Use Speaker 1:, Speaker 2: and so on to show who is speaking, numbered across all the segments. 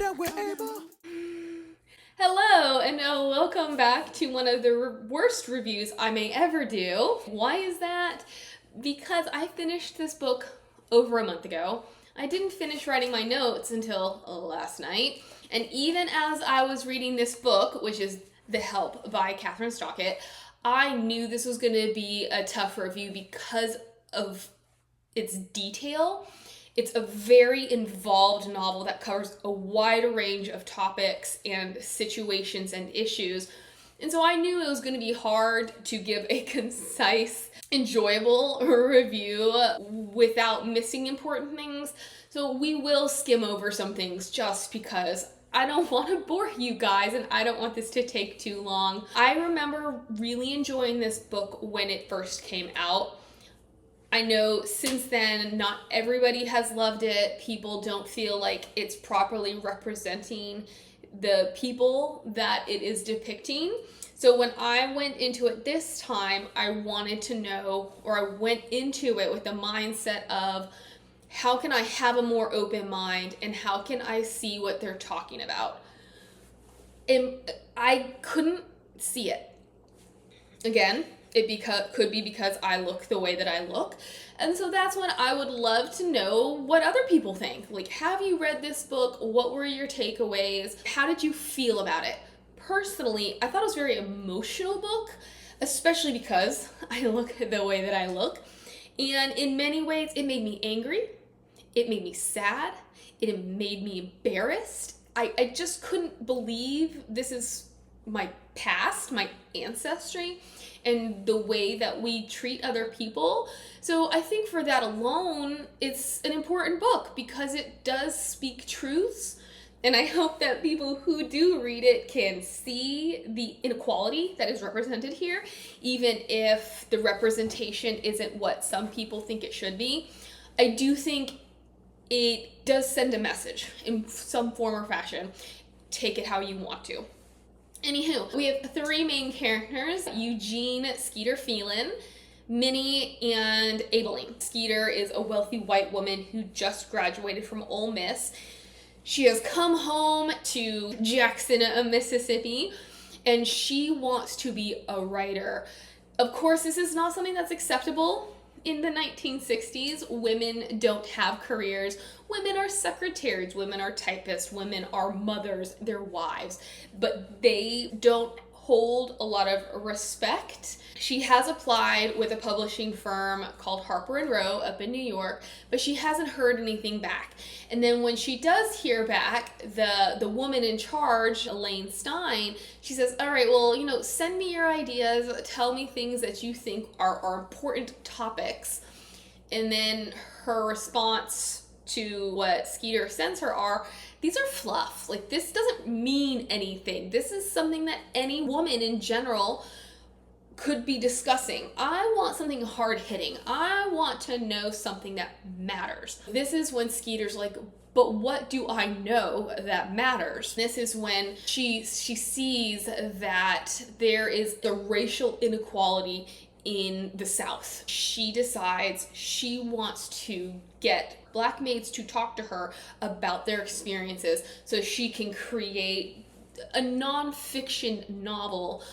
Speaker 1: that we're able.
Speaker 2: Hello, and welcome back to one of the worst reviews I may ever do. Why is that? Because I finished this book over a month ago. I didn't finish writing my notes until last night, and even as I was reading this book, which is The Help by Kathryn Stockett, I knew this was going to be a tough review because of its detail. It's a very involved novel that covers a wide range of topics and situations and issues. And so I knew it was going to be hard to give a concise, enjoyable review without missing important things. So we will skim over some things just because I don't want to bore you guys and I don't want this to take too long. I remember really enjoying this book when it first came out. I know since then, not everybody has loved it. People don't feel like it's properly representing the people that it is depicting. So when I went into it this time, I wanted to know, or I went into it with the mindset of, how can I have a more open mind and how can I see what they're talking about? And I couldn't see it. Again, could be because I look the way that I look. And so that's when I would love to know what other people think. Like, have you read this book? What were your takeaways? How did you feel about it? Personally, I thought it was a very emotional book, especially because I look the way that I look. And in many ways, it made me angry. It made me sad. It made me embarrassed. I just couldn't believe this is my past, my ancestry, and the way that we treat other people. So I think for that alone, it's an important book because it does speak truths. And I hope that people who do read it can see the inequality that is represented here, even if the representation isn't what some people think it should be. I do think it does send a message in some form or fashion. Take it how you want to. Anywho, we have three main characters: Eugene, Skeeter Phelan, Minny, and Aibileen. Skeeter is a wealthy white woman who just graduated from Ole Miss. She has come home to Jackson, Mississippi, and she wants to be a writer. Of course, this is not something that's acceptable. In the 1960s, women don't have careers. Women are secretaries, women are typists, women are mothers, they're wives, but they don't hold a lot of respect. She has applied with a publishing firm called Harper & Row up in New York, but she hasn't heard anything back. And then when she does hear back, the woman in charge, Elaine Stein, she says, all right, well, send me your ideas, tell me things that you think are important topics. And then her response to what Skeeter sends her are, these are fluff. Like, this doesn't mean anything. This is something that any woman in general could be discussing. I want something hard hitting. I want to know something that matters. This is when Skeeter's like, but what do I know that matters? This is when she sees that there is the racial inequality in the South. She decides she wants to get Black maids to talk to her about their experiences so she can create a nonfiction novel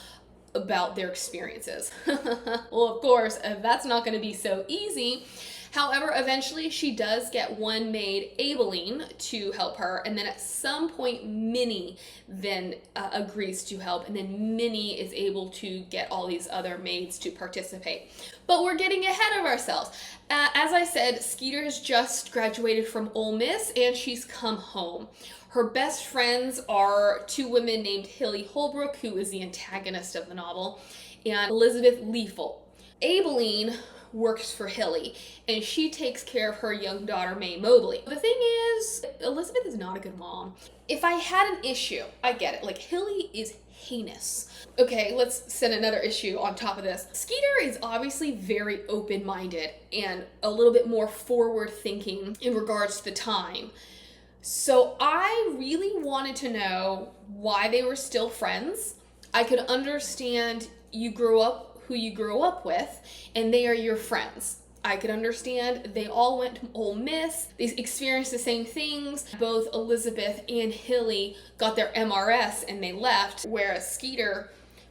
Speaker 2: about their experiences. Well, of course, that's not going to be so easy. However, eventually she does get one maid, Aibileen, to help her, and then at some point Minny then agrees to help, and then Minny is able to get all these other maids to participate. But we're getting ahead of ourselves. As I said, Skeeter has just graduated from Ole Miss, and she's come home. Her best friends are two women named Hilly Holbrook, who is the antagonist of the novel, and Elizabeth Liefel. Aibileen works for Hilly, and she takes care of her young daughter, May Mobley. The thing is, Elizabeth is not a good mom. If I had an issue, I get it. Like, Hilly is heinous. Okay, let's set another issue on top of this. Skeeter is obviously very open-minded and a little bit more forward-thinking in regards to the time. So I really wanted to know why they were still friends. I could understand you grew up who you grew up with, and they are your friends. I could understand. They all went to Ole Miss. They experienced the same things. Both Elizabeth and Hilly got their MRS and they left, whereas Skeeter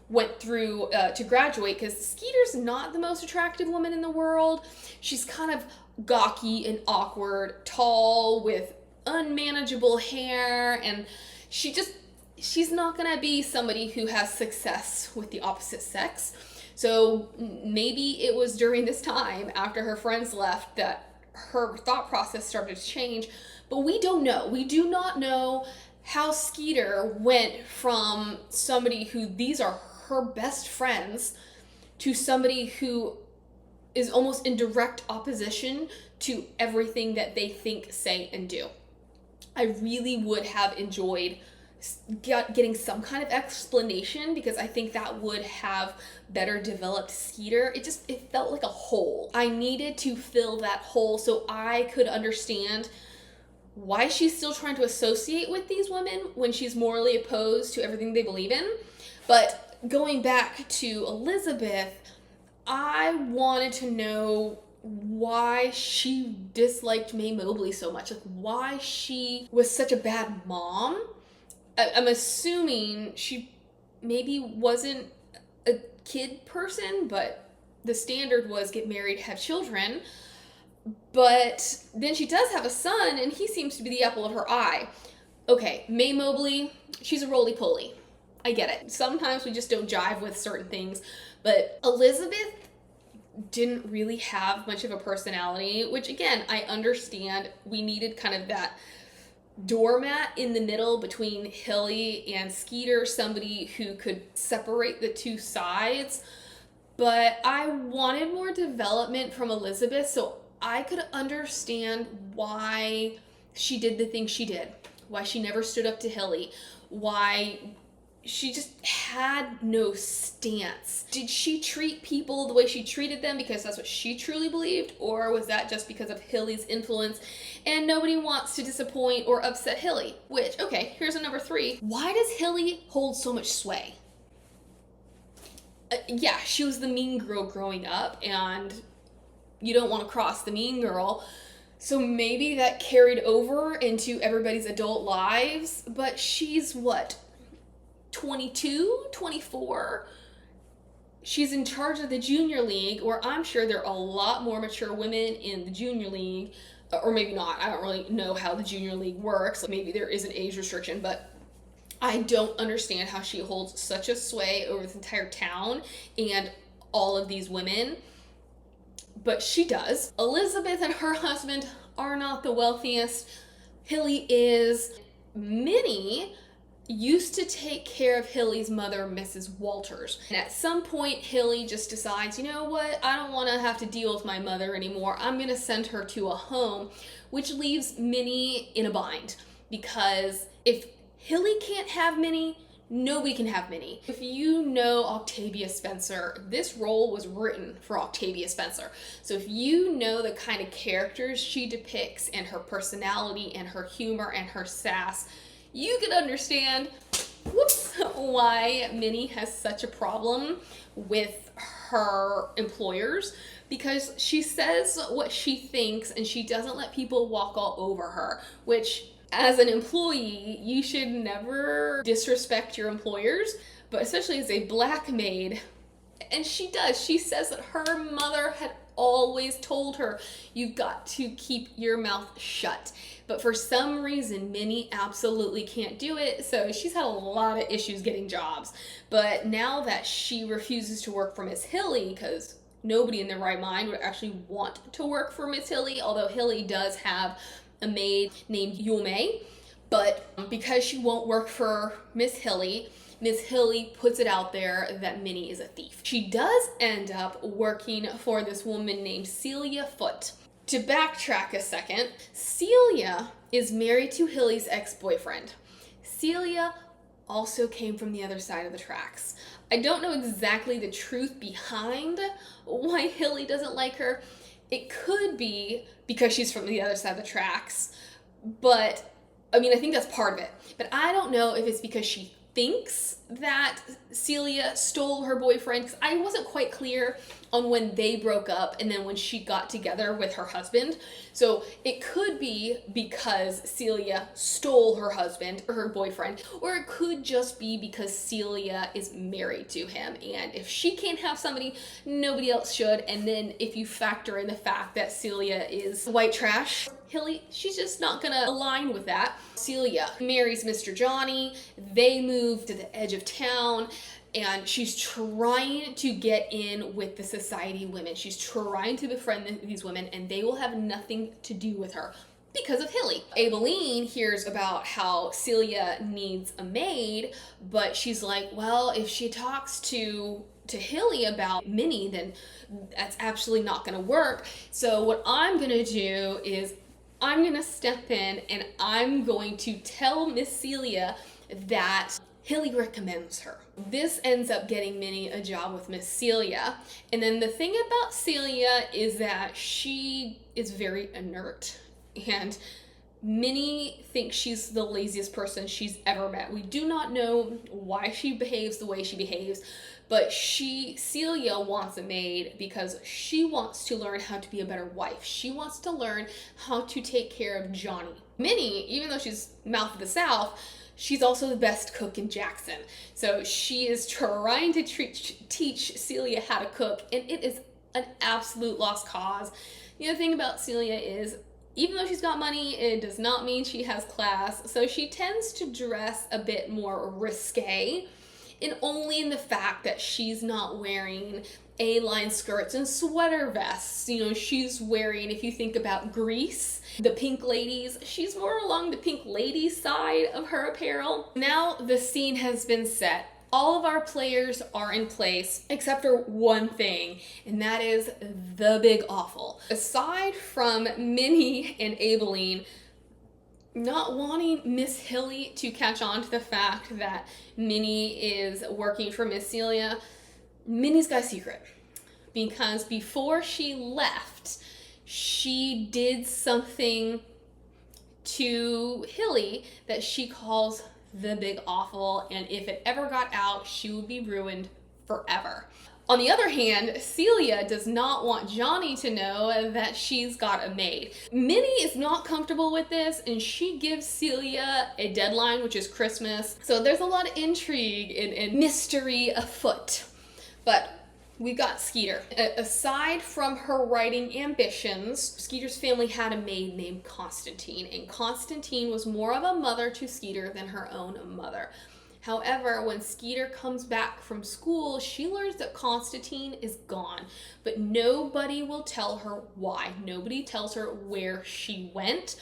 Speaker 2: went through to graduate, because Skeeter's not the most attractive woman in the world. She's kind of gawky and awkward, tall with unmanageable hair, and she's not gonna be somebody who has success with the opposite sex. So maybe it was during this time after her friends left that her thought process started to change, but we don't know. We do not know how Skeeter went from somebody who these are her best friends to somebody who is almost in direct opposition to everything that they think, say, and do. I really would have enjoyed getting some kind of explanation, because I think that would have better developed Skeeter. It felt like a hole. I needed to fill that hole so I could understand why she's still trying to associate with these women when she's morally opposed to everything they believe in. But going back to Elizabeth, I wanted to know why she disliked May Mobley so much, like why she was such a bad mom. I'm assuming she maybe wasn't a kid person, but the standard was get married, have children. But then she does have a son, and he seems to be the apple of her eye. Okay, May Mobley, she's a roly-poly. I get it. Sometimes we just don't jive with certain things. But Elizabeth didn't really have much of a personality, which again, I understand. We needed kind of that doormat in the middle between Hilly and Skeeter, somebody who could separate the two sides. But I wanted more development from Elizabeth so I could understand why she did the things she did, why she never stood up to Hilly, why she just had no stance. Did she treat people the way she treated them because that's what she truly believed, or was that just because of Hilly's influence and nobody wants to disappoint or upset Hilly? Which, okay, here's a number 3. Why does Hilly hold so much sway? Yeah, she was the mean girl growing up, and you don't want to cross the mean girl. So maybe that carried over into everybody's adult lives, but she's what? 22, 24. She's in charge of the junior league, where I'm sure there are a lot more mature women in the junior league, or maybe not. I don't really know how the junior league works. Maybe there is an age restriction, but I don't understand how she holds such a sway over this entire town and all of these women. But she does. Elizabeth and her husband are not the wealthiest. Hilly is. Minny used to take care of Hilly's mother, Mrs. Walters. And at some point, Hilly just decides, you know what, I don't want to have to deal with my mother anymore. I'm going to send her to a home, which leaves Minny in a bind. Because if Hilly can't have Minny, nobody can have Minny. If you know Octavia Spencer, this role was written for Octavia Spencer. So if you know the kind of characters she depicts and her personality and her humor and her sass, you can understand, why Minny has such a problem with her employers, because she says what she thinks and she doesn't let people walk all over her, which as an employee, you should never disrespect your employers, but especially as a black maid. And she does. She says that her mother had always told her, you've got to keep your mouth shut. But for some reason, Minny absolutely can't do it, so she's had a lot of issues getting jobs. But now that she refuses to work for Miss Hilly, because nobody in their right mind would actually want to work for Miss Hilly, although Hilly does have a maid named Yume, but because she won't work for Miss Hilly puts it out there that Minny is a thief. She does end up working for this woman named Celia Foote. To backtrack a second, Celia is married to Hilly's ex-boyfriend. Celia also came from the other side of the tracks. I don't know exactly the truth behind why Hilly doesn't like her. It could be because she's from the other side of the tracks, but I mean, I think that's part of it. But I don't know if it's because she thinks that Celia stole her boyfriend, because I wasn't quite clear on when they broke up and then when she got together with her husband. So it could be because Celia stole her husband or her boyfriend, or it could just be because Celia is married to him, and if she can't have somebody, nobody else should. And then if you factor in the fact that Celia is white trash, Hilly, she's just not gonna align with that. Celia marries Mr. Johnny, they move to the edge of town, and she's trying to get in with the society women. She's trying to befriend these women, and they will have nothing to do with her because of Hilly. Aibileen hears about how Celia needs a maid, but she's like, well, if she talks to Hilly about Minny, then that's absolutely not gonna work. So what I'm gonna do is I'm gonna step in and I'm going to tell Miss Celia that Hilly recommends her. This ends up getting Minny a job with Miss Celia. And then the thing about Celia is that she is very inert, and Minny thinks she's the laziest person she's ever met. We do not know why she behaves the way she behaves, but Celia wants a maid because she wants to learn how to be a better wife. She wants to learn how to take care of Johnny. Minny, even though she's mouth of the South, she's also the best cook in Jackson. So she is trying to teach Celia how to cook, and it is an absolute lost cause. The other thing about Celia is, even though she's got money, it does not mean she has class. So she tends to dress a bit more risque, and only in the fact that she's not wearing A-line skirts and sweater vests. You know, she's wearing, if you think about Grease, the pink ladies, she's more along the pink ladies side of her apparel. Now the scene has been set. All of our players are in place except for one thing, and that is the big awful. Aside from Minny and Aibileen not wanting Miss Hilly to catch on to the fact that Minny is working for Miss Celia, Minnie's got a secret. Because before she left, she did something to Hilly that she calls the big awful, and if it ever got out, she would be ruined forever. On the other hand, Celia does not want Johnny to know that she's got a maid. Minny is not comfortable with this, and she gives Celia a deadline, which is Christmas. So there's a lot of intrigue and mystery afoot. But we got Skeeter. Aside from her writing ambitions, Skeeter's family had a maid named Constantine, and Constantine was more of a mother to Skeeter than her own mother. However, when Skeeter comes back from school, she learns that Constantine is gone, but nobody will tell her why. Nobody tells her where she went.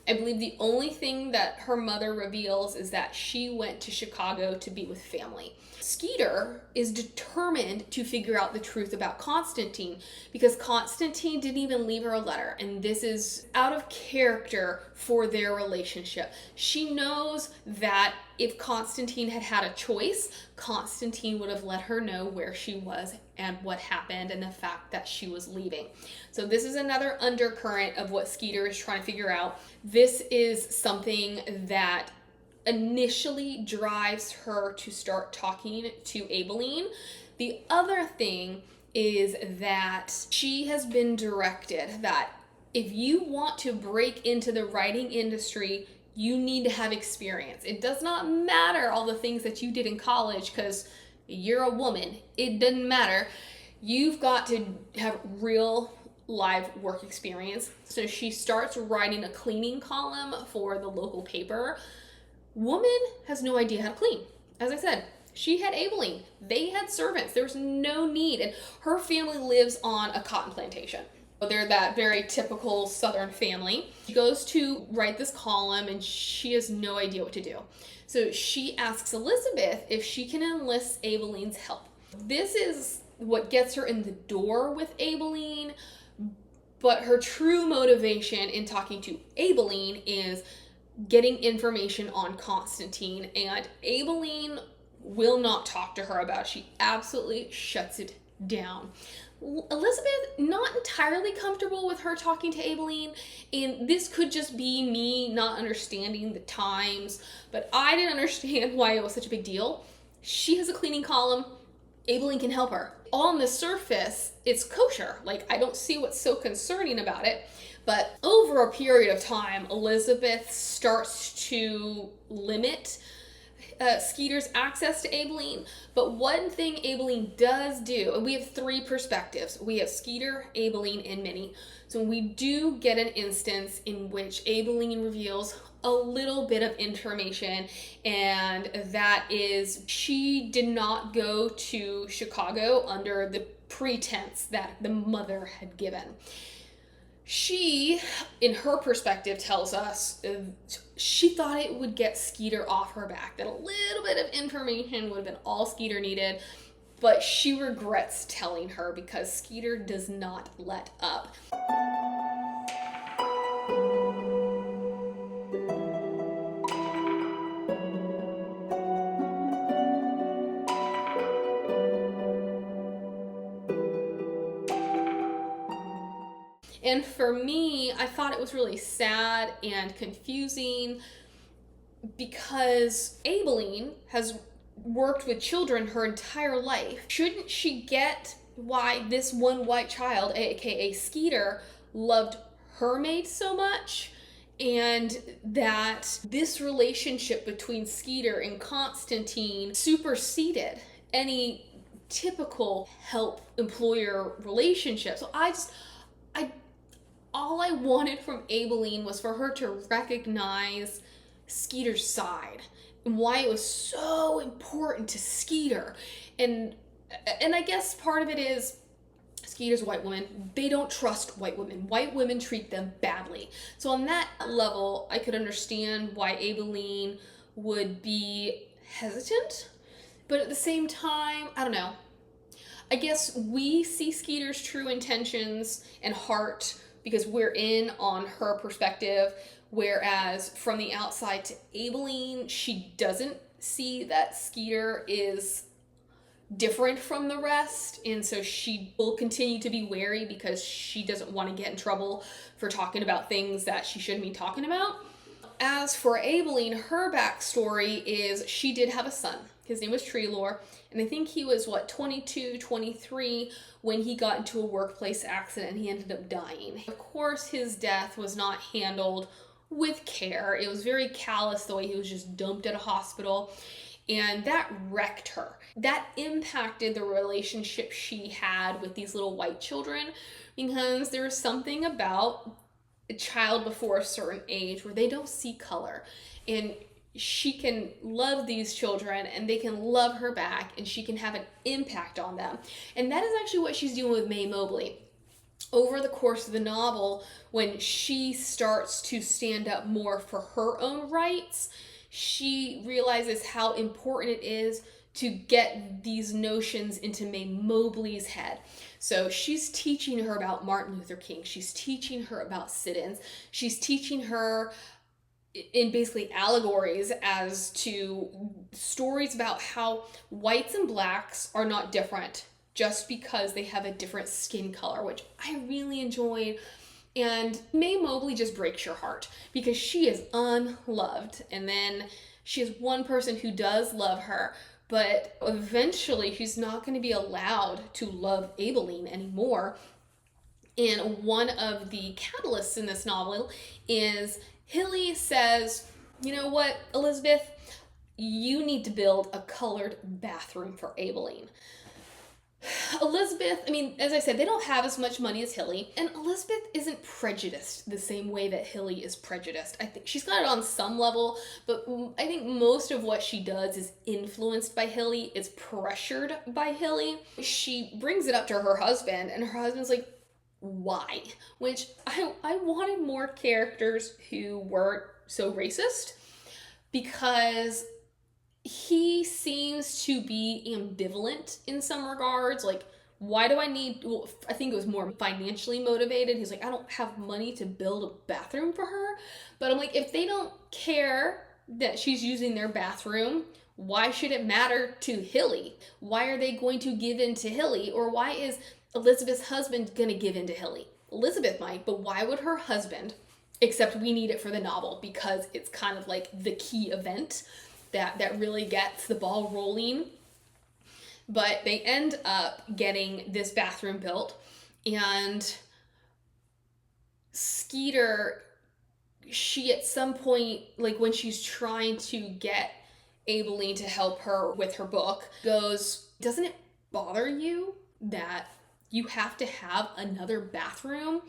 Speaker 2: I believe the only thing that her mother reveals is that she went to Chicago to be with family. Skeeter is determined to figure out the truth about Constantine because Constantine didn't even leave her a letter, and this is out of character for their relationship. She knows that if Constantine had had a choice, Constantine would have let her know where she was and what happened and the fact that she was leaving. So this is another undercurrent of what Skeeter is trying to figure out. This is something that initially drives her to start talking to Aibileen. The other thing is that she has been directed that if you want to break into the writing industry, you need to have experience. It does not matter all the things that you did in college because you're a woman. It doesn't matter. You've got to have real live work experience. So she starts writing a cleaning column for the local paper. Woman has no idea how to clean. As I said, she had Aibileen. They had servants. There was no need. And her family lives on a cotton plantation. They're that very typical Southern family. She goes to write this column and she has no idea what to do. So she asks Elizabeth if she can enlist Aibileen's help. This is what gets her in the door with Aibileen, but her true motivation in talking to Aibileen is getting information on Constantine, and Aibileen will not talk to her about it. She absolutely shuts it down. Elizabeth, not entirely comfortable with her talking to Aibileen, and this could just be me not understanding the times, but I didn't understand why it was such a big deal. She has a cleaning column. Aibileen can help her. On the surface, it's kosher. Like, I don't see what's so concerning about it. But over a period of time, Elizabeth starts to limit Skeeter's access to Aibileen. But one thing Aibileen does do, and we have three perspectives. We have Skeeter, Aibileen, and Minny. So we do get an instance in which Aibileen reveals a little bit of information, and that is she did not go to Chicago under the pretense that the mother had given. She, in her perspective, tells us she thought it would get Skeeter off her back, that a little bit of information would have been all Skeeter needed, but she regrets telling her because Skeeter does not let up. And for me, I thought it was really sad and confusing because Aibileen has worked with children her entire life. Shouldn't she get why this one white child, aka Skeeter, loved her maid so much? And that this relationship between Skeeter and Constantine superseded any typical help-employer relationship. So all I wanted from Aibileen was for her to recognize Skeeter's side and why it was so important to Skeeter. And I guess part of it is Skeeter's a white woman. They don't trust white women. White women treat them badly. So on that level, I could understand why Aibileen would be hesitant. But at the same time, I don't know. I guess we see Skeeter's true intentions and heart because we're in on her perspective, whereas from the outside to Aibileen, she doesn't see that Skeeter is different from the rest, and so she will continue to be wary because she doesn't want to get in trouble for talking about things that she shouldn't be talking about. As for Aibileen, her backstory is she did have a son. His name was Treelor, and I think he was, 22, 23 when he got into a workplace accident and he ended up dying. Of course, his death was not handled with care. It was very callous the way he was just dumped at a hospital, and that wrecked her. That impacted the relationship she had with these little white children because there was something about a child before a certain age where they don't see color, and she can love these children and they can love her back and she can have an impact on them. And that is actually what she's doing with Mae Mobley. Over the course of the novel, when she starts to stand up more for her own rights, she realizes how important it is to get these notions into Mae Mobley's head. So she's teaching her about Martin Luther King. She's teaching her about sit-ins. She's teaching her in basically allegories as to stories about how whites and blacks are not different just because they have a different skin color, which I really enjoyed. And Mae Mobley just breaks your heart because she is unloved. And then she has one person who does love her, but eventually she's not going to be allowed to love Aibileen anymore. And one of the catalysts in this novel is Hilly says, you know what, Elizabeth, you need to build a colored bathroom for Aibileen. Elizabeth, I mean, as I said, they don't have as much money as Hilly, and Elizabeth isn't prejudiced the same way that Hilly is prejudiced. I think she's got it on some level, but I think most of what she does is influenced by Hilly, is pressured by Hilly. She brings it up to her husband, and her husband's like, why? Which I wanted more characters who weren't so racist, because he seems to be ambivalent in some regards. Like, why do I need, well, I think it was more financially motivated. He's like, I don't have money to build a bathroom for her. But I'm like, if they don't care that she's using their bathroom, why should it matter to Hilly? Why are they going to give in to Hilly? Or why is Elizabeth's husband gonna give in to Hilly? Elizabeth might, but why would her husband? Except we need it for the novel because it's kind of like the key event that really gets the ball rolling. But they end up getting this bathroom built, and Skeeter, she at some point, like when she's trying to get Aibileen to help her with her book, goes, "Doesn't it bother you that you have to have another bathroom?"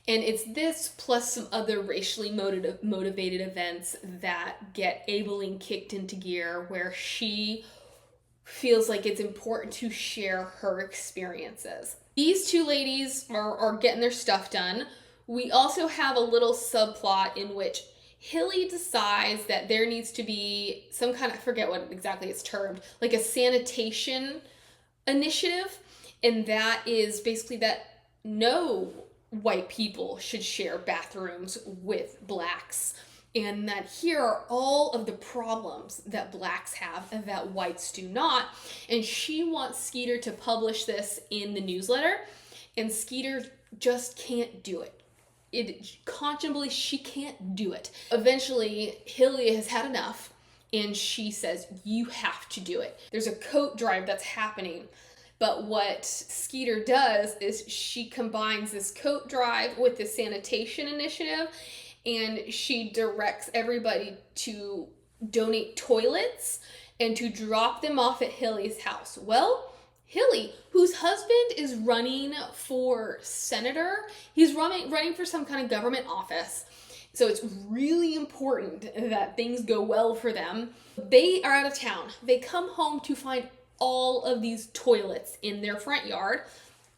Speaker 2: And it's this plus some other racially motivated events that get Aibileen kicked into gear, where she feels like it's important to share her experiences. These two ladies are getting their stuff done. We also have a little subplot in which Hilly decides that there needs to be some kind of, I forget what exactly it's termed, like a sanitation initiative. And that is basically that no white people should share bathrooms with blacks. And that here are all of the problems that blacks have and that whites do not. And she wants Skeeter to publish this in the newsletter, and Skeeter just can't do it. Conscionably, she can't do it. Eventually, Hilly has had enough, and she says, "You have to do it." There's a coat drive that's happening, but what Skeeter does is she combines this coat drive with the sanitation initiative, and she directs everybody to donate toilets and to drop them off at Hilly's house. Well, Hilly, whose husband is running for senator, he's running for some kind of government office. So it's really important that things go well for them. They are out of town. They come home to find all of these toilets in their front yard.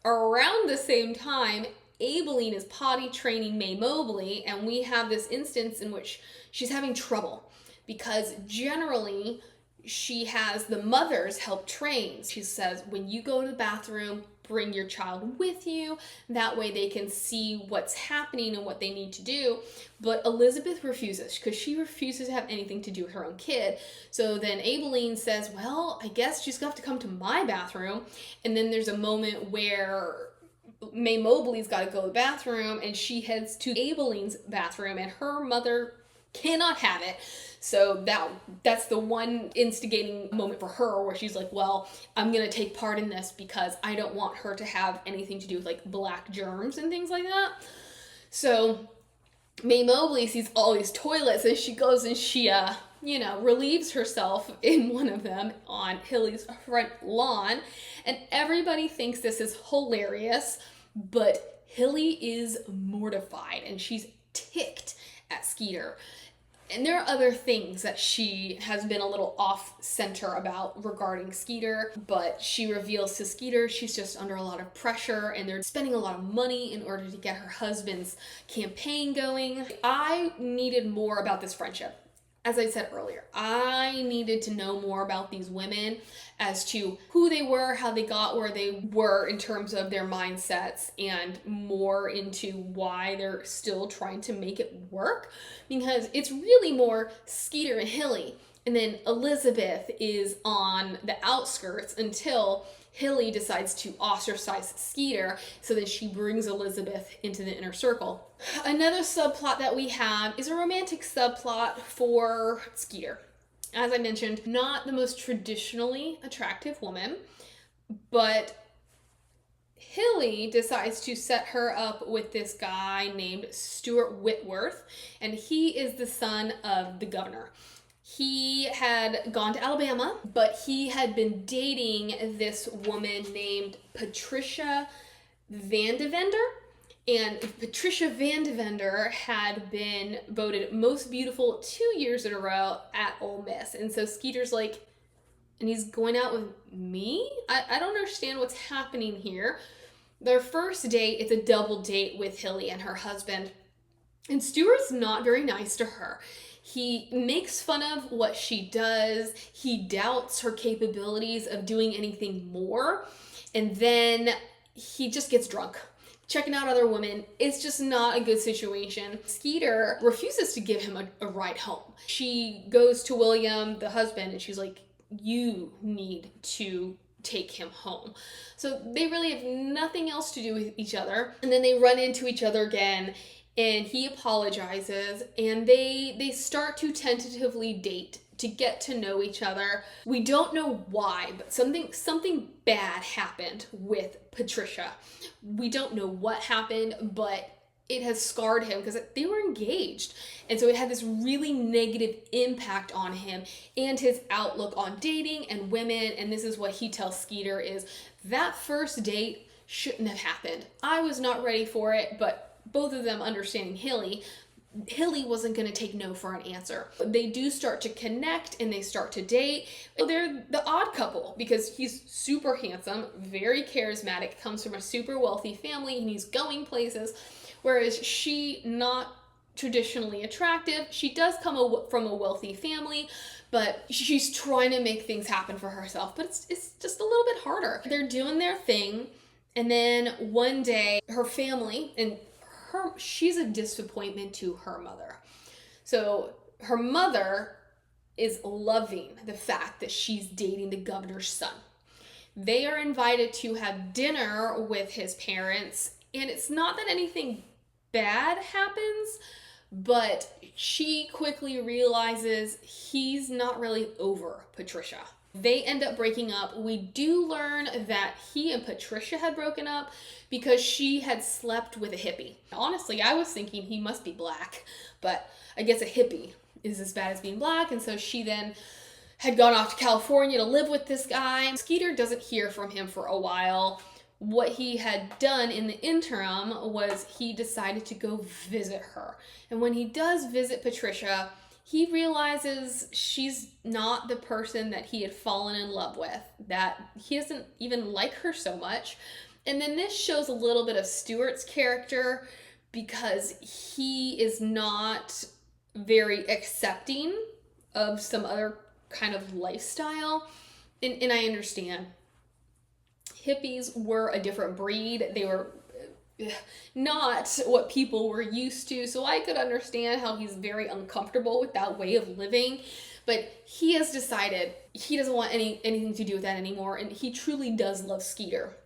Speaker 2: Around the same time, Aibileen is potty training May Mobley, and we have this instance in which she's having trouble because generally she has the mothers help train. She says, when you go to the bathroom, bring your child with you. That way they can see what's happening and what they need to do. But Elizabeth refuses because she refuses to have anything to do with her own kid. So then Aibileen says, well, I guess she's going to have to come to my bathroom. And then there's a moment where May Mobley's got to go to the bathroom, and she heads to Aibileen's bathroom, and her mother cannot have it. So that's the one instigating moment for her where she's like, well, I'm going to take part in this because I don't want her to have anything to do with like black germs and things like that. So May Mobley sees all these toilets, and she goes and she, relieves herself in one of them on Hilly's front lawn. And everybody thinks this is hilarious, but Hilly is mortified and she's ticked at Skeeter. And there are other things that she has been a little off-center about regarding Skeeter, but she reveals to Skeeter she's just under a lot of pressure and they're spending a lot of money in order to get her husband's campaign going. I needed more about this friendship. As I said earlier, I needed to know more about these women as to who they were, how they got where they were in terms of their mindsets, and more into why they're still trying to make it work. Because it's really more Skeeter and Hilly, and then Elizabeth is on the outskirts until Hilly decides to ostracize Skeeter, so then she brings Elizabeth into the inner circle. Another subplot that we have is a romantic subplot for Skeeter. As I mentioned, not the most traditionally attractive woman, but Hilly decides to set her up with this guy named Stuart Whitworth, and he is the son of the governor. He had gone to Alabama, but he had been dating this woman named Patricia Vandevender. And Patricia Vandevender had been voted most beautiful 2 years in a row at Ole Miss. And so Skeeter's like, and he's going out with me? I don't understand what's happening here. Their first date, it's a double date with Hilly and her husband. And Stuart's not very nice to her. He makes fun of what she does. He doubts her capabilities of doing anything more. And then he just gets drunk, checking out other women. It's just not a good situation. Skeeter refuses to give him a ride home. She goes to William, the husband, and she's like, you need to take him home. So they really have nothing else to do with each other. And then they run into each other again, and he apologizes, and they start to tentatively date to get to know each other. We don't know why, but something bad happened with Patricia. We don't know what happened, but it has scarred him because they were engaged. And so it had this really negative impact on him and his outlook on dating and women. And this is what he tells Skeeter is that first date shouldn't have happened. I was not ready for it, but both of them understanding Hilly wasn't going to take no for an answer. They do start to connect and they start to date. They're the odd couple because he's super handsome, very charismatic, comes from a super wealthy family, and he's going places. Whereas she, not traditionally attractive, she does come from a wealthy family, but she's trying to make things happen for herself. But it's just a little bit harder. They're doing their thing, and then one day her family, and she's a disappointment to her mother. So her mother is loving the fact that she's dating the governor's son. They are invited to have dinner with his parents, and it's not that anything bad happens, but she quickly realizes he's not really over Patricia. They end up breaking up. We do learn that he and Patricia had broken up because she had slept with a hippie. Honestly, I was thinking he must be black, but I guess a hippie is as bad as being black, and so she then had gone off to California to live with this guy. Skeeter doesn't hear from him for a while. What he had done in the interim was he decided to go visit her. And when he does visit Patricia, he realizes she's not the person that he had fallen in love with, that he doesn't even like her so much. And then this shows a little bit of Stuart's character because he is not very accepting of some other kind of lifestyle. And I understand. Hippies were a different breed. They were not what people were used to. So I could understand how he's very uncomfortable with that way of living. But he has decided he doesn't want anything to do with that anymore. And he truly does love Skeeter.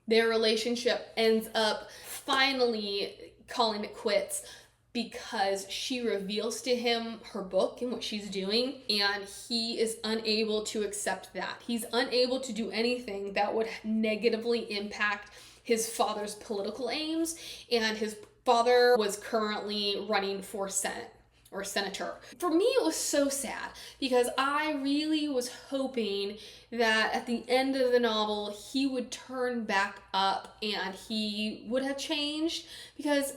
Speaker 2: Their relationship ends up finally calling it quits because she reveals to him her book and what she's doing, and he is unable to accept that. He's unable to do anything that would negatively impact his father's political aims, and his father was currently running for Senate or senator. For me, it was so sad because I really was hoping that at the end of the novel, he would turn back up and he would have changed, because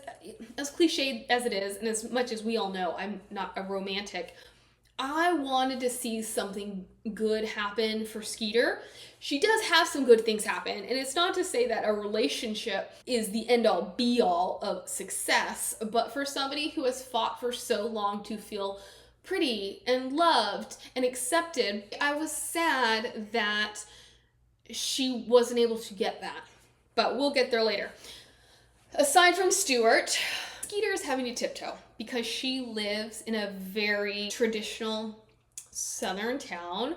Speaker 2: as cliched as it is, and as much as we all know I'm not a romantic, I wanted to see something good happen for Skeeter. She does have some good things happen, and it's not to say that a relationship is the end-all be-all of success, but for somebody who has fought for so long to feel pretty and loved and accepted, I was sad that she wasn't able to get that. But we'll get there later. Aside from Stuart, Skeeter is having to tiptoe because she lives in a very traditional southern town,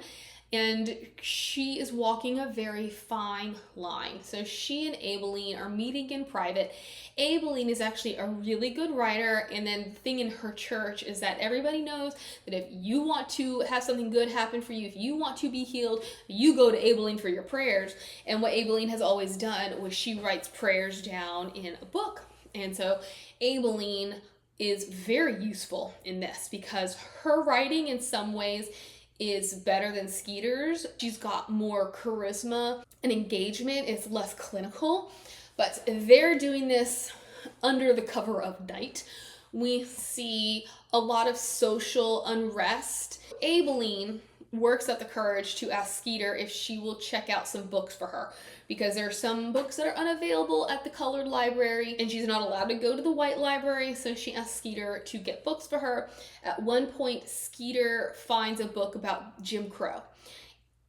Speaker 2: and she is walking a very fine line. So she and Aibileen are meeting in private. Aibileen is actually a really good writer, and then the thing in her church is that everybody knows that if you want to have something good happen for you, if you want to be healed, you go to Aibileen for your prayers. And what Aibileen has always done was she writes prayers down in a book. And so Aibileen is very useful in this because her writing in some ways is better than Skeeter's. She's got more charisma and engagement. It's less clinical, but they're doing this under the cover of night. We see a lot of social unrest. Aibileen works up the courage to ask Skeeter if she will check out some books for her, because there are some books that are unavailable at the colored library and she's not allowed to go to the white library, so she asks Skeeter to get books for her. At one point, Skeeter finds a book about Jim Crow.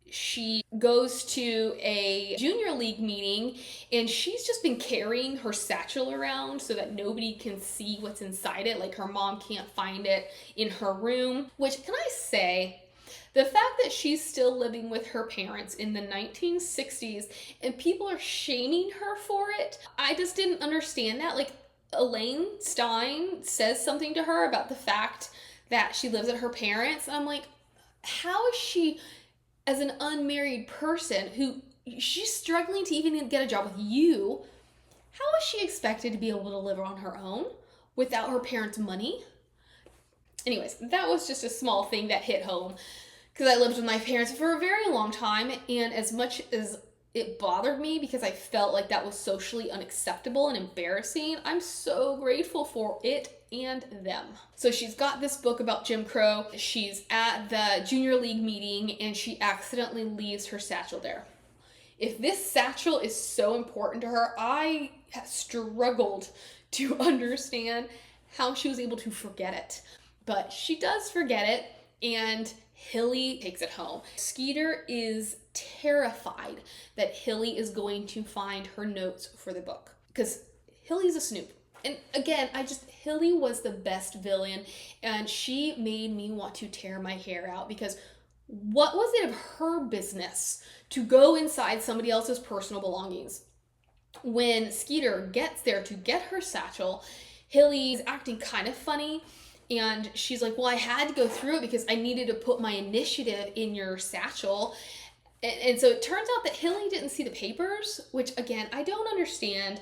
Speaker 2: She goes to a junior league meeting and she's just been carrying her satchel around so that nobody can see what's inside it. Like her mom can't find it in her room, which, can I say, The fact that she's still living with her parents in the 1960s and people are shaming her for it, I just didn't understand that. Like, Elaine Stein says something to her about the fact that she lives at her parents, and I'm like, how is she, as an unmarried person who she's struggling to even get a job with you, how is she expected to be able to live on her own without her parents' money? Anyways, that was just a small thing that hit home because I lived with my parents for a very long time, and as much as it bothered me because I felt like that was socially unacceptable and embarrassing, I'm so grateful for it and them. So she's got this book about Jim Crow. She's at the junior league meeting and she accidentally leaves her satchel there. If this satchel is so important to her, I struggled to understand how she was able to forget it. But she does forget it, and Hilly takes it home. Skeeter is terrified that Hilly is going to find her notes for the book because Hilly's a snoop. And again, Hilly was the best villain, and she made me want to tear my hair out because what was it of her business to go inside somebody else's personal belongings? When Skeeter gets there to get her satchel, Hilly's acting kind of funny. And she's like, well, I had to go through it because I needed to put my initiative in your satchel. And so it turns out that Hilly didn't see the papers, which, again, I don't understand.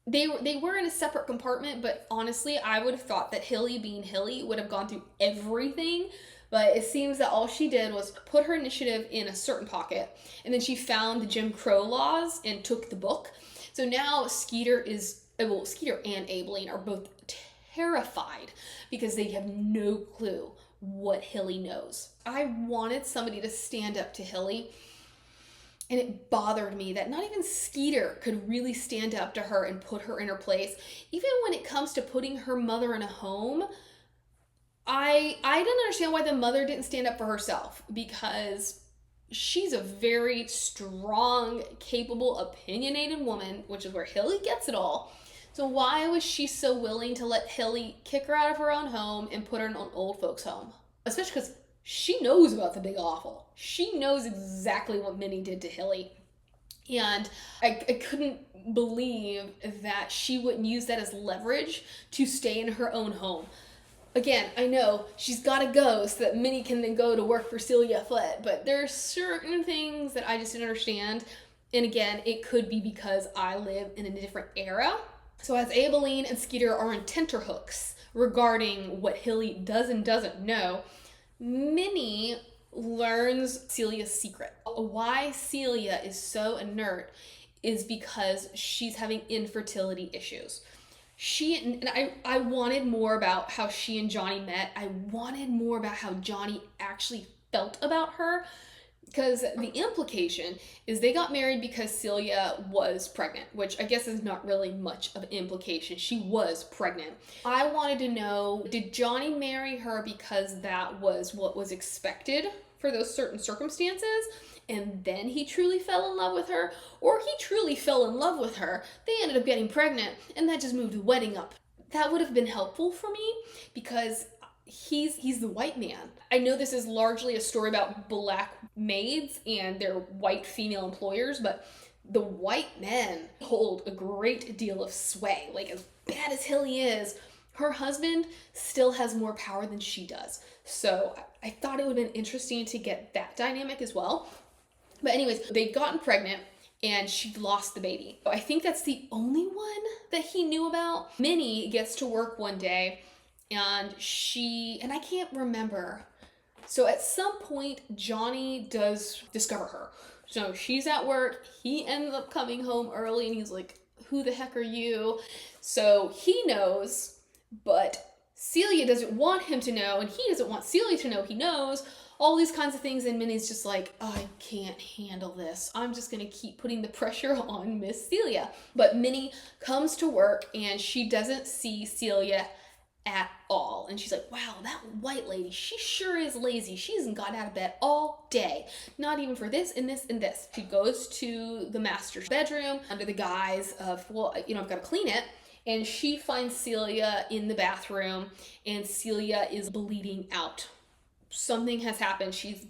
Speaker 2: They were in a separate compartment, but honestly, I would have thought that Hilly, being Hilly, would have gone through everything. But it seems that all she did was put her initiative in a certain pocket, and then she found the Jim Crow laws and took the book. So now Skeeter and Aibileen are both terrified because they have no clue what Hilly knows. I wanted somebody to stand up to Hilly, and it bothered me that not even Skeeter could really stand up to her and put her in her place. Even when it comes to putting her mother in a home, I didn't understand why the mother didn't stand up for herself, because she's a very strong, capable, opinionated woman, which is where Hilly gets it all. So why was she so willing to let Hilly kick her out of her own home and put her in an old folks' home? Especially because she knows about the Big Awful. She knows exactly what Minny did to Hilly. And I couldn't believe that she wouldn't use that as leverage to stay in her own home. Again, I know she's got to go so that Minny can then go to work for Celia Flett, but there are certain things that I just didn't understand. And again, it could be because I live in a different era. So as Aibileen and Skeeter are on tenterhooks regarding what Hilly does and doesn't know, Minny learns Celia's secret. Why Celia is so inert is because she's having infertility issues. I wanted more about how she and Johnny met. I wanted more about how Johnny actually felt about her, because the implication is they got married because Celia was pregnant, which I guess is not really much of an implication. She was pregnant. I wanted to know, did Johnny marry her because that was what was expected for those certain circumstances, and then he truly fell in love with her? Or he truly fell in love with her, they ended up getting pregnant, and that just moved the wedding up. That would have been helpful for me, because he's the white man. I know this is largely a story about black maids and their white female employers, but the white men hold a great deal of sway. Like, as bad as Hilly is, her husband still has more power than she does. So I thought it would have been interesting to get that dynamic as well. But anyways, they'd gotten pregnant and she lost the baby. I think that's the only one that he knew about. Minny gets to work one day, and I can't remember. So at some point, Johnny does discover her. So she's at work, he ends up coming home early, and he's like, who the heck are you? So he knows, but Celia doesn't want him to know, and he doesn't want Celia to know he knows. All these kinds of things, and Minnie's just like, I can't handle this. I'm just gonna keep putting the pressure on Miss Celia. But Minnie comes to work, and she doesn't see Celia at all. And she's like, wow, that white lady, she sure is lazy. She hasn't gotten out of bed all day. Not even for this and this and this. She goes to the master's bedroom under the guise of, well, I've got to clean it. And she finds Celia in the bathroom, and Celia is bleeding out. something has happened. She's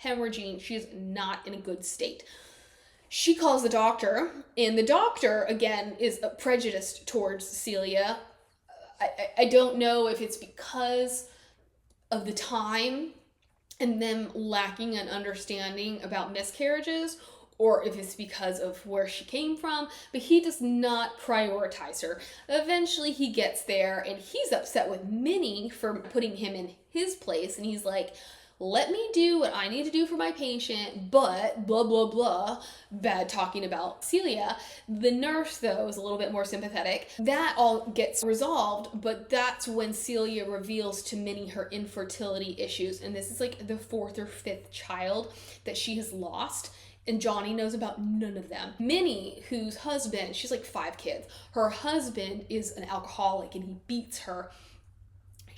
Speaker 2: hemorrhaging. She's not in a good state. She calls the doctor, and the doctor, again, is prejudiced towards Celia. I don't know if it's because of the time and them lacking an understanding about miscarriages, or if it's because of where she came from, but he does not prioritize her. Eventually he gets there, and he's upset with Minny for putting him in his place, and he's like, let me do what I need to do for my patient, but blah, blah, blah, bad talking about Celia. The nurse, though, is a little bit more sympathetic. That all gets resolved, but that's when Celia reveals to Minny her infertility issues, and this is like the 4th or 5th child that she has lost, and Johnny knows about none of them. Minny, whose husband, she's like 5 kids, her husband is an alcoholic and he beats her.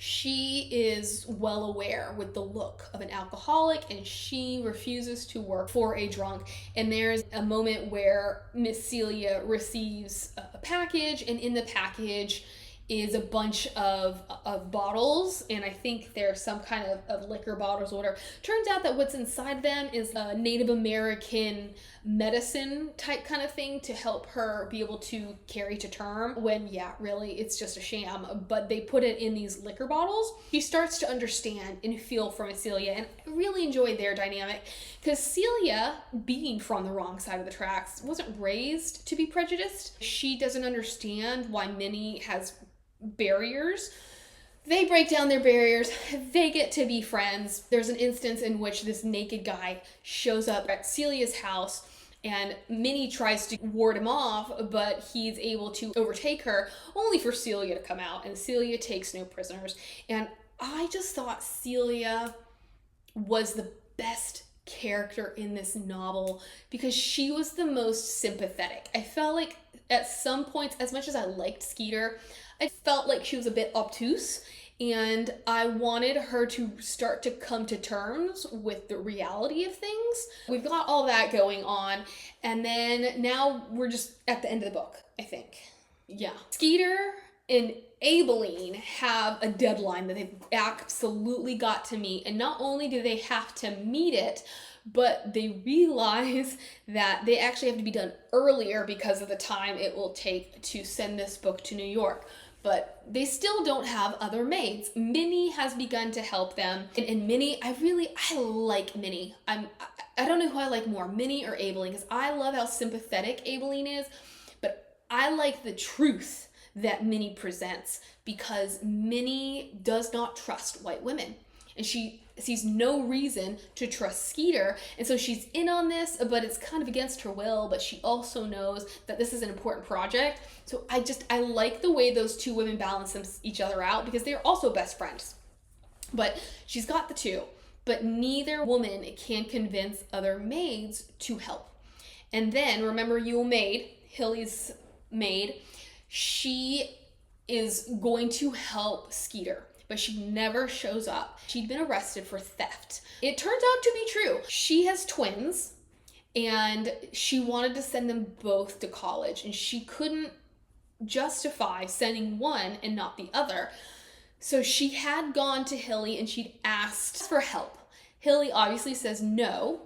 Speaker 2: She is well aware with the look of an alcoholic, and she refuses to work for a drunk. And there's a moment where Miss Celia receives a package, and in the package is a bunch of bottles, and I think there's some kind of liquor bottles or whatever. Turns out that what's inside them is a Native American medicine type kind of thing to help her be able to carry to term, when, yeah, really, it's just a sham, but they put it in these liquor bottles. She starts to understand and feel for Miss Celia, and I really enjoyed their dynamic, because Celia, being from the wrong side of the tracks, wasn't raised to be prejudiced. She doesn't understand why Minny has barriers. They break down their barriers. They get to be friends. There's an instance in which this naked guy shows up at Celia's house, and Minny tries to ward him off, but he's able to overtake her, only for Celia to come out, and Celia takes no prisoners. And I just thought Celia was the best character in this novel because she was the most sympathetic. I felt like at some points, as much as I liked Skeeter, I felt like she was a bit obtuse, and I wanted her to start to come to terms with the reality of things. We've got all that going on, and then now we're just at the end of the book, I think. Yeah. Skeeter and Aibileen have a deadline that they've absolutely got to meet, and not only do they have to meet it, but they realize that they actually have to be done earlier because of the time it will take to send this book to New York. But they still don't have other maids. Minny has begun to help them. And Minny, I like Minny. I don't know who I like more, Minny or Aibileen, because I love how sympathetic Aibileen is, but I like the truth that Minny presents, because Minny does not trust white women. And she sees no reason to trust Skeeter, and so she's in on this, but it's kind of against her will, but she also knows that this is an important project. So I like the way those two women balance each other out, because they're also best friends. But she's got the two, but neither woman can convince other maids to help. And then, remember Maid, Hilly's maid, she is going to help Skeeter, but she never shows up. She'd been arrested for theft. It turns out to be true. She has twins, and she wanted to send them both to college, and she couldn't justify sending one and not the other. So she had gone to Hilly and she'd asked for help. Hilly obviously says no,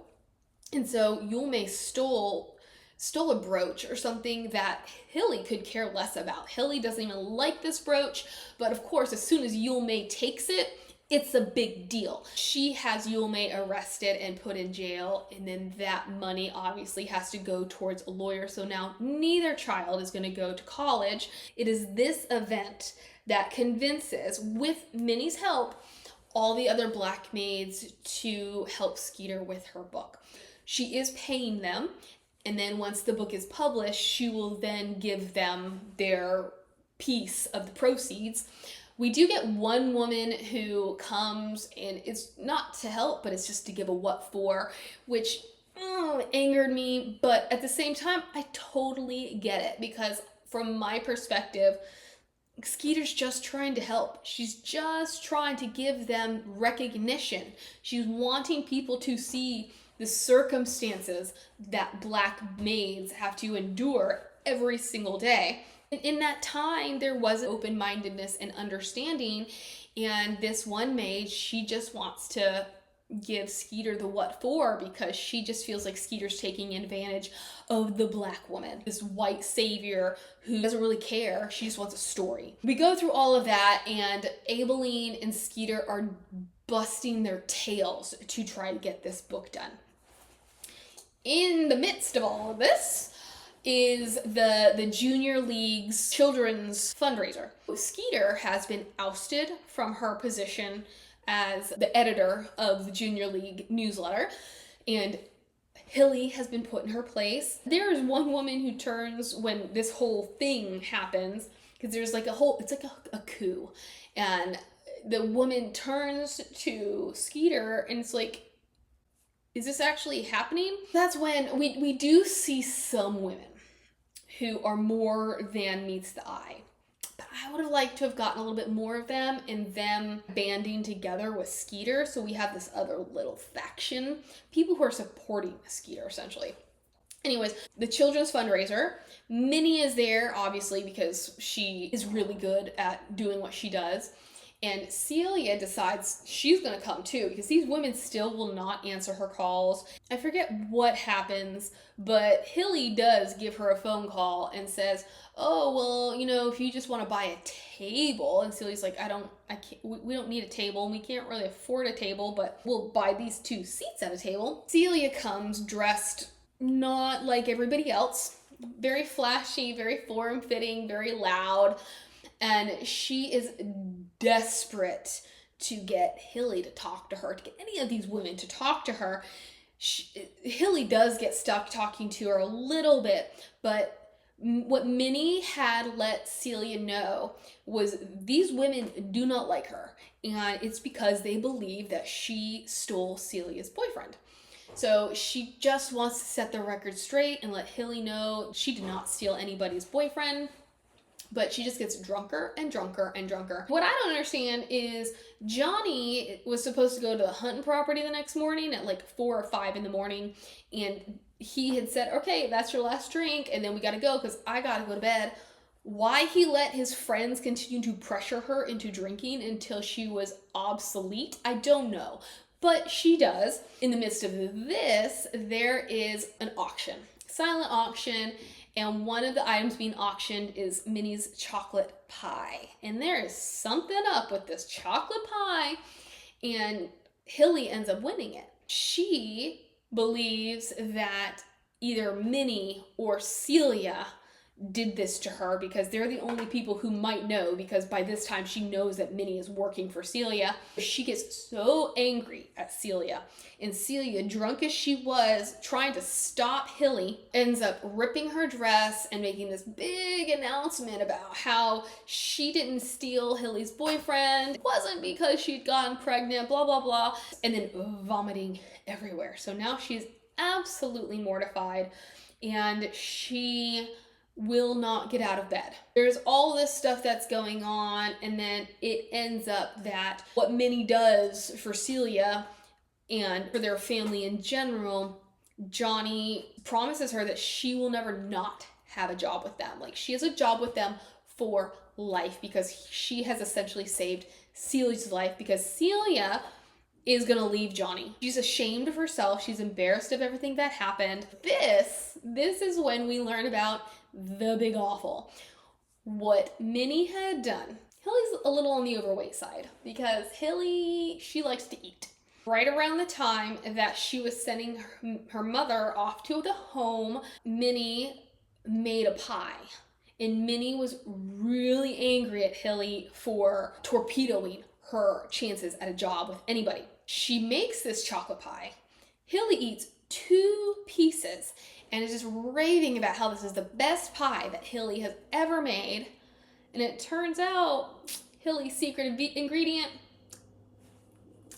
Speaker 2: and so Yulme stole a brooch or something that Hilly could care less about. Hilly doesn't even like this brooch, but of course, as soon as Yulme takes it, it's a big deal. She has Yulme arrested and put in jail, and then that money obviously has to go towards a lawyer. So now neither child is going to go to college. It is this event that convinces, with Minnie's help, all the other black maids to help Skeeter with her book. She is paying them, and then once the book is published, she will then give them their piece of the proceeds. We do get one woman who comes, and it's not to help, but it's just to give a what for, which angered me. But at the same time, I totally get it, because from my perspective, Skeeter's just trying to help. She's just trying to give them recognition. She's wanting people to see the circumstances that black maids have to endure every single day. In that time, there was open-mindedness and understanding, And this one maid, she just wants to give Skeeter the what for, because she just feels like Skeeter's taking advantage of the black woman, this white savior who doesn't really care. She just wants a story. We go through all of that, and Aibileen and Skeeter are busting their tails to try to get this book done. In the midst of all of this is the Junior League's children's fundraiser. Skeeter has been ousted from her position as the editor of the Junior League newsletter, and Hilly has been put in her place. There is one woman who turns when this whole thing happens, because there's like it's like a coup, and the woman turns to Skeeter and it's like, is this actually happening? That's when we do see some women who are more than meets the eye. But I would have liked to have gotten a little bit more of them, and them banding together with Skeeter, so we have this other little faction, people who are supporting Skeeter, essentially. Anyways, the children's fundraiser. Minny is there, obviously, because she is really good at doing what she does. And Celia decides she's going to come too, because these women still will not answer her calls. I forget what happens, but Hilly does give her a phone call and says, oh, well, you know, if you just want to buy a table. And Celia's like, we don't need a table, and we can't really afford a table, but we'll buy these 2 seats at a table. Celia comes dressed not like everybody else, very flashy, very form-fitting, very loud. And she is desperate to get Hilly to talk to her, to get any of these women to talk to her. Hilly does get stuck talking to her a little bit, but what Minny had let Celia know was these women do not like her, and it's because they believe that she stole Celia's boyfriend. So she just wants to set the record straight and let Hilly know she did not steal anybody's boyfriend. But she just gets drunker and drunker and drunker. What I don't understand is Johnny was supposed to go to the hunting property the next morning at like 4 or 5 in the morning. And he had said, okay, that's your last drink, and then we gotta go because I gotta go to bed. Why he let his friends continue to pressure her into drinking until she was obsolete, I don't know. But she does. In the midst of this, there is an auction, silent auction. And one of the items being auctioned is Minnie's chocolate pie. And there is something up with this chocolate pie, and Hilly ends up winning it. She believes that either Minny or Celia did this to her, because they're the only people who might know, because by this time she knows that Minny is working for Celia. She gets so angry at Celia, and Celia, drunk as she was, trying to stop Hilly, ends up ripping her dress and making this big announcement about how she didn't steal Hilly's boyfriend. It wasn't because she'd gotten pregnant, blah, blah, blah, and then vomiting everywhere. So now she's absolutely mortified, and she will not get out of bed. There's all this stuff that's going on, and then it ends up that what Minnie does for Celia and for their family in general, Johnny promises her that she will never not have a job with them. Like, she has a job with them for life, because she has essentially saved Celia's life, because Celia is gonna leave Johnny. She's ashamed of herself. She's embarrassed of everything that happened. This is when we learn about the big awful. What Minnie had done. Hilly's a little on the overweight side, because Hilly, she likes to eat. Right around the time that she was sending her mother off to the home, Minnie made a pie. And Minnie was really angry at Hilly for torpedoing her chances at a job with anybody. She makes this chocolate pie. Hilly eats 2 pieces and is just raving about how this is the best pie that Hilly has ever made. And it turns out Hilly's secret ingredient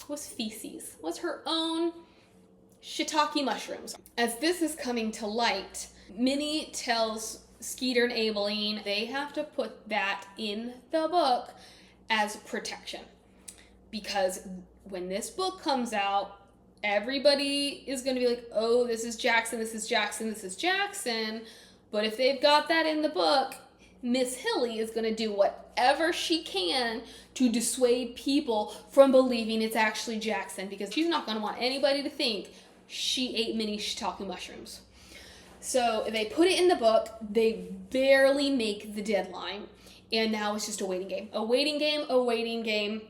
Speaker 2: was feces, was her own shiitake mushrooms. As this is coming to light, Minnie tells Skeeter and Aibileen they have to put that in the book as protection, because when this book comes out, everybody is going to be like, oh, this is Jackson, this is Jackson, this is Jackson. But if they've got that in the book, Miss Hilly is going to do whatever she can to dissuade people from believing it's actually Jackson, because she's not going to want anybody to think she ate Minnie shiitake mushrooms. So they put it in the book. They barely make the deadline. And now it's just a waiting game. A waiting game, a waiting game.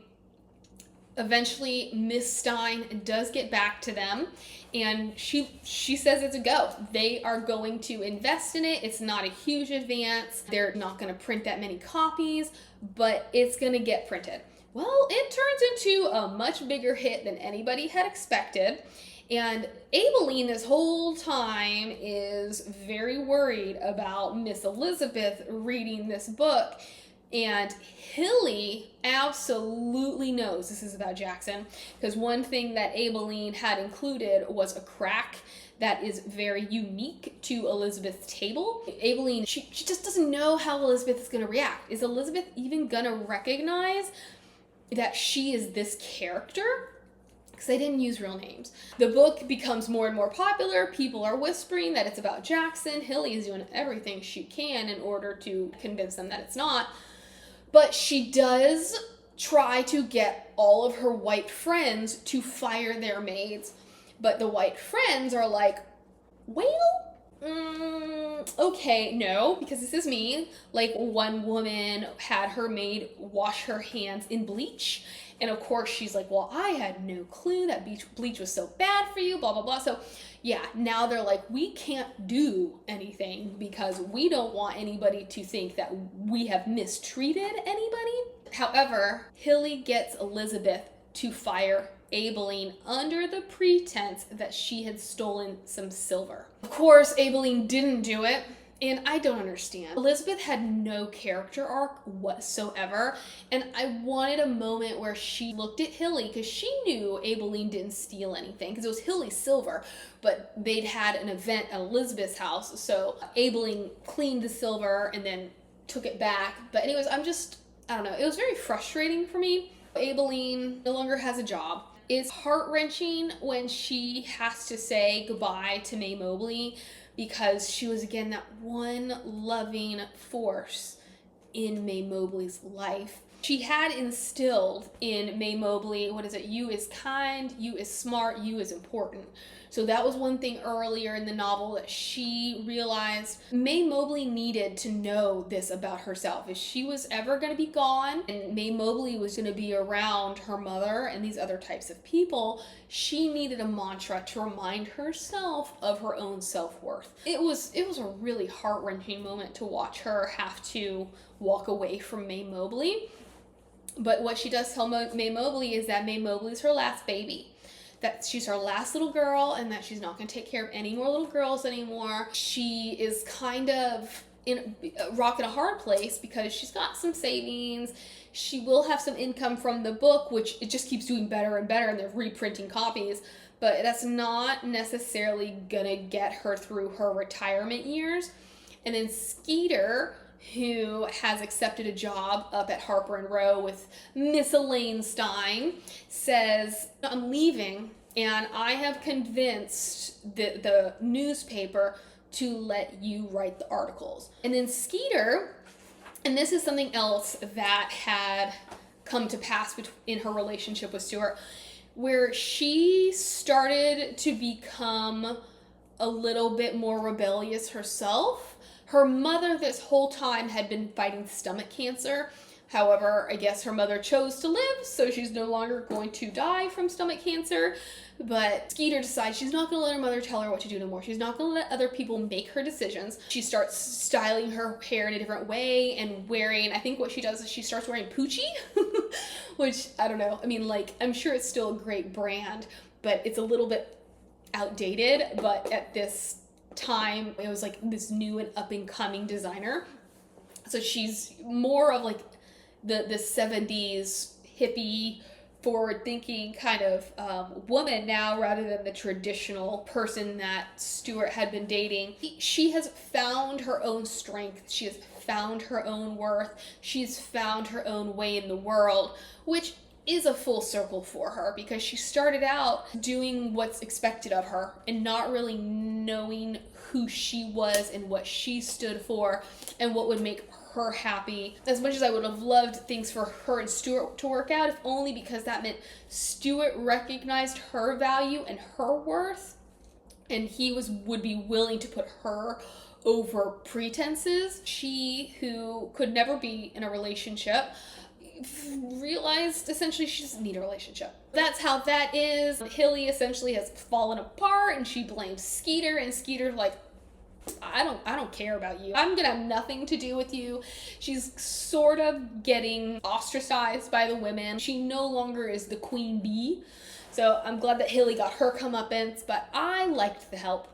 Speaker 2: Eventually, Miss Stein does get back to them, and she says it's a go. They are going to invest in it. It's not a huge advance. They're not going to print that many copies, but it's going to get printed. Well, it turns into a much bigger hit than anybody had expected. And Aibileen this whole time is very worried about Miss Elizabeth reading this book. And Hilly absolutely knows this is about Jackson, because one thing that Aibileen had included was a crack that is very unique to Elizabeth's table. Aibileen, she just doesn't know how Elizabeth is going to react. Is Elizabeth even going to recognize that she is this character? Because they didn't use real names. The book becomes more and more popular. People are whispering that it's about Jackson. Hilly is doing everything she can in order to convince them that it's not. But she does try to get all of her white friends to fire their maids. But the white friends are like, well, okay, no, because this is me. Like, one woman had her maid wash her hands in bleach. And of course, she's like, well, I had no clue that bleach was so bad for you, blah, blah, blah. So yeah, now they're like, we can't do anything because we don't want anybody to think that we have mistreated anybody. However, Hilly gets Elizabeth to fire Aibileen under the pretense that she had stolen some silver. Of course, Aibileen didn't do it. And I don't understand. Elizabeth had no character arc whatsoever. And I wanted a moment where she looked at Hilly, because she knew Aibileen didn't steal anything, because it was Hilly's silver. But they'd had an event at Elizabeth's house. So Aibileen cleaned the silver and then took it back. But anyways, I don't know. It was very frustrating for me. Aibileen no longer has a job. It's heart-wrenching when she has to say goodbye to May Mobley, because she was, again, that one loving force in May Mobley's life. She had instilled in May Mobley, you is kind, you is smart, you is important. So that was one thing earlier in the novel that she realized May Mobley needed to know this about herself. If she was ever going to be gone and May Mobley was going to be around her mother and these other types of people, she needed a mantra to remind herself of her own self-worth. It was a really heart-wrenching moment to watch her have to walk away from May Mobley. But what she does tell May Mobley is that May Mobley is her last baby. That she's her last little girl, and that she's not going to take care of any more little girls anymore. She is kind of in a rock and a hard place because she's got some savings. She will have some income from the book, which it just keeps doing better and better, and they're reprinting copies. But that's not necessarily going to get her through her retirement years. And then Skeeter, who has accepted a job up at Harper and Row with Miss Elaine Stein, says, I'm leaving, and I have convinced the newspaper to let you write the articles. And then Skeeter, and this is something else that had come to pass in her relationship with Stuart, where she started to become a little bit more rebellious herself. Her mother this whole time had been fighting stomach cancer. However, I guess her mother chose to live, so she's no longer going to die from stomach cancer. But Skeeter decides she's not going to let her mother tell her what to do anymore. She's not going to let other people make her decisions. She starts styling her hair in a different way and I think what she does is she starts wearing Poochie, which, I don't know. I mean, like, I'm sure it's still a great brand, but it's a little bit outdated. But at this time, it was like this new and up-and-coming designer. So she's more of like the 70s hippie, forward-thinking kind of woman now, rather than the traditional person that Stuart had been dating. She has found her own strength. She has found her own worth. She's found her own way in the world, which is a full circle for her, because she started out doing what's expected of her and not really knowing who she was and what she stood for and what would make her happy. As much as I would have loved things for her and Stuart to work out, if only because that meant Stuart recognized her value and her worth, and he would be willing to put her over pretenses. She, who could never be in a relationship, realized essentially she doesn't need a relationship. That's how that is. Hilly essentially has fallen apart, and she blames Skeeter, and Skeeter's like, I don't care about you. I'm gonna have nothing to do with you. She's sort of getting ostracized by the women. She no longer is the queen bee. So I'm glad that Hilly got her comeuppance, but I liked the help.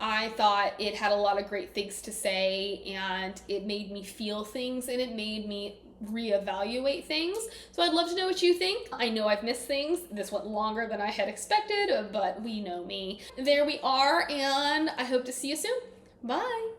Speaker 2: I thought it had a lot of great things to say, and it made me feel things, and it made me reevaluate things. So I'd love to know what you think. I know I've missed things. This went longer than I had expected, but we know me. There we are, and I hope to see you soon. Bye.